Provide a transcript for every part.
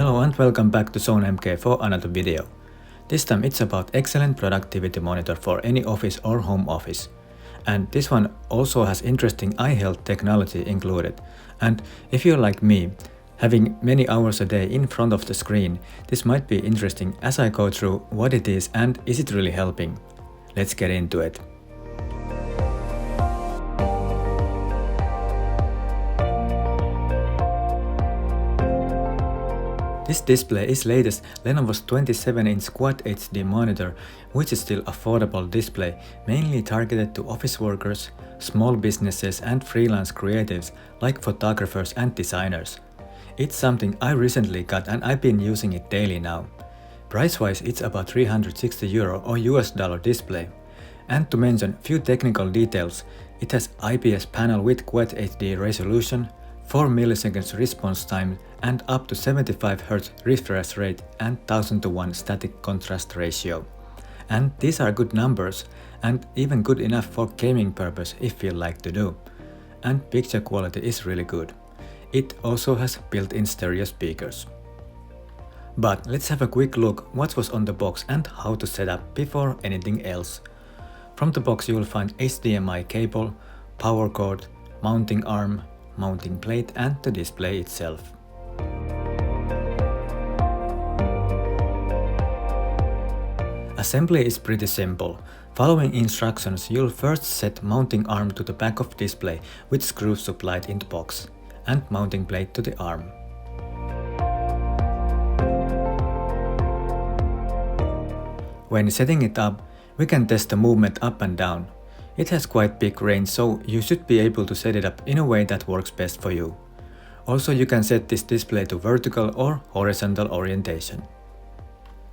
Hello and welcome back to Zone MK for another video. This time it's about excellent productivity monitor for any office or home office. And this one also has interesting eye health technology included. And if you're like me, having many hours a day in front of the screen, this might be interesting as I go through what it is and is it really helping. Let's get into it. This display is latest Lenovo's 27-inch Quad HD monitor, which is still affordable display, mainly targeted to office workers, small businesses and freelance creatives like photographers and designers. It's something I recently got and I've been using it daily now. Price-wise it's about €360 or US dollar display. And to mention few technical details, it has IPS panel with Quad HD resolution, 4 milliseconds response time and up to 75 Hz refresh rate and 1000:1 static contrast ratio. And these are good numbers and even good enough for gaming purpose if you like to do. And picture quality is really good. It also has built-in stereo speakers. But let's have a quick look what was on the box and how to set up before anything else. From the box you will find HDMI cable, power cord, mounting arm, mounting plate and the display itself. Assembly is pretty simple. Following instructions, you'll first set mounting arm to the back of display with screws supplied in the box and mounting plate to the arm. When setting it up, we can test the movement up and down. It has quite big range, so you should be able to set it up in a way that works best for you. Also, you can set this display to vertical or horizontal orientation.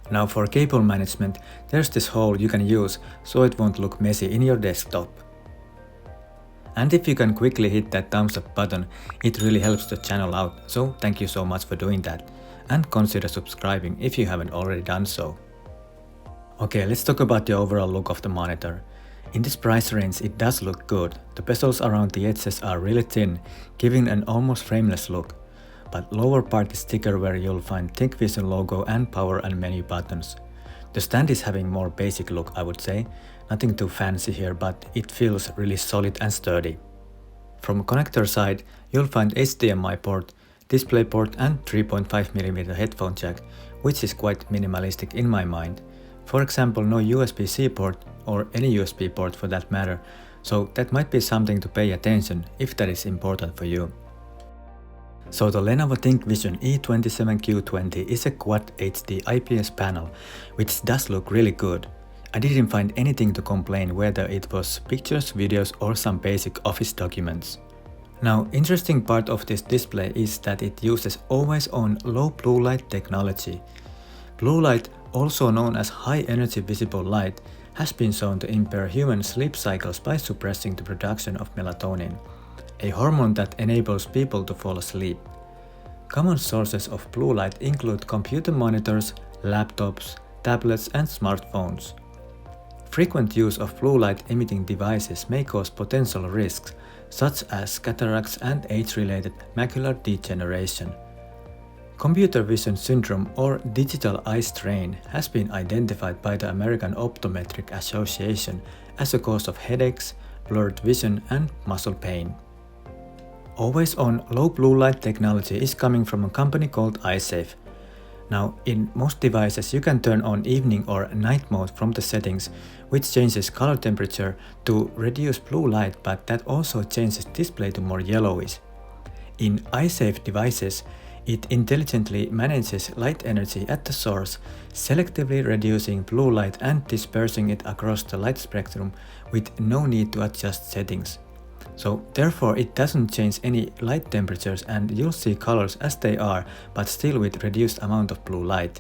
Now for cable management, there's this hole you can use so it won't look messy in your desktop. And if you can quickly hit that thumbs up button, it really helps the channel out, so thank you so much for doing that. And consider subscribing if you haven't already done so. Okay, let's talk about the overall look of the monitor. In this price range it does look good. The bezels around the edges are really thin, giving an almost frameless look. But lower part is thicker where you'll find ThinkVision logo and power and menu buttons. The stand is having more basic look, I would say. Nothing too fancy here, but it feels really solid and sturdy. From connector side, you'll find HDMI port, display port and 3.5mm headphone jack, which is quite minimalistic in my mind. For example, no USB-C port or any USB port for that matter, so that might be something to pay attention if that is important for you. So the Lenovo ThinkVision E27q-20 is a Quad HD IPS panel, which does look really good. I didn't find anything to complain whether it was pictures, videos or some basic office documents. Now, interesting part of this display is that it uses always on low blue light technology. Blue light, also known as high energy visible light, has been shown to impair human sleep cycles by suppressing the production of melatonin, a hormone that enables people to fall asleep. Common sources of blue light include computer monitors, laptops, tablets and smartphones. Frequent use of blue light emitting devices may cause potential risks such as cataracts and age-related macular degeneration. Computer vision syndrome or digital eye strain has been identified by the American Optometric Association as a cause of headaches, blurred vision and muscle pain. Always on low blue light technology is coming from a company called eyesafe. Now, in most devices you can turn on evening or night mode from the settings, which changes color temperature to reduce blue light, but that also changes display to more yellowish. In eyesafe devices, it intelligently manages light energy at the source, selectively reducing blue light and dispersing it across the light spectrum with no need to adjust settings. So therefore it doesn't change any light temperatures and you'll see colors as they are, but still with reduced amount of blue light.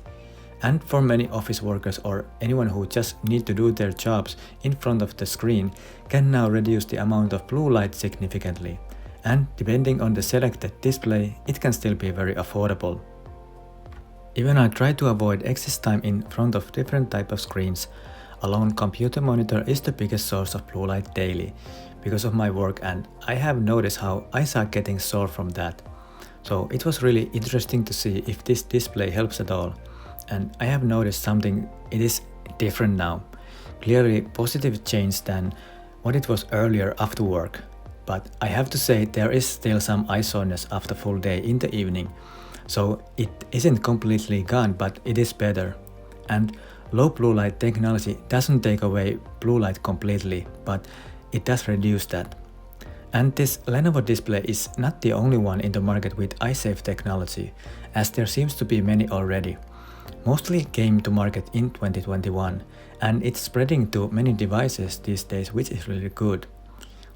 And for many office workers or anyone who just need to do their jobs in front of the screen can now reduce the amount of blue light significantly. And depending on the selected display, it can still be very affordable. Even I try to avoid excess time in front of different type of screens. A lone computer monitor is the biggest source of blue light daily because of my work, and I have noticed how eyes are getting sore from that. So it was really interesting to see if this display helps at all. And I have noticed something, it is different now. Clearly positive change than what it was earlier after work. But I have to say there is still some eye soreness after full day in the evening. So it isn't completely gone, but it is better. And low blue light technology doesn't take away blue light completely, but it does reduce that. And this Lenovo display is not the only one in the market with eyesafe technology, as there seems to be many already. Mostly came to market in 2021, and it's spreading to many devices these days, which is really good.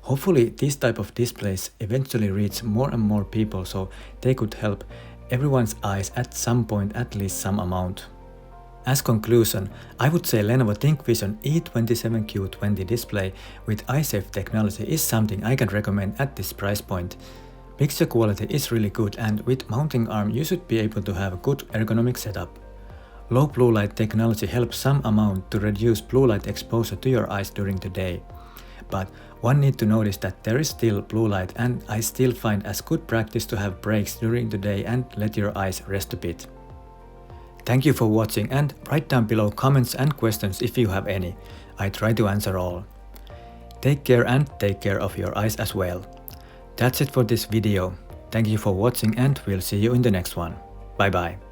Hopefully these type of displays eventually reach more and more people so they could help everyone's eyes at some point, at least some amount. As conclusion, I would say Lenovo ThinkVision E27q-20 display with eyesafe technology is something I can recommend at this price point. Picture quality is really good, and with mounting arm you should be able to have a good ergonomic setup. Low blue light technology helps some amount to reduce blue light exposure to your eyes during the day. But one need to notice that there is still blue light, and I still find as good practice to have breaks during the day and let your eyes rest a bit. Thank you for watching, and write down below comments and questions if you have any. I try to answer all. Take care and take care of your eyes as well. That's it for this video. Thank you for watching, and we'll see you in the next one. Bye bye.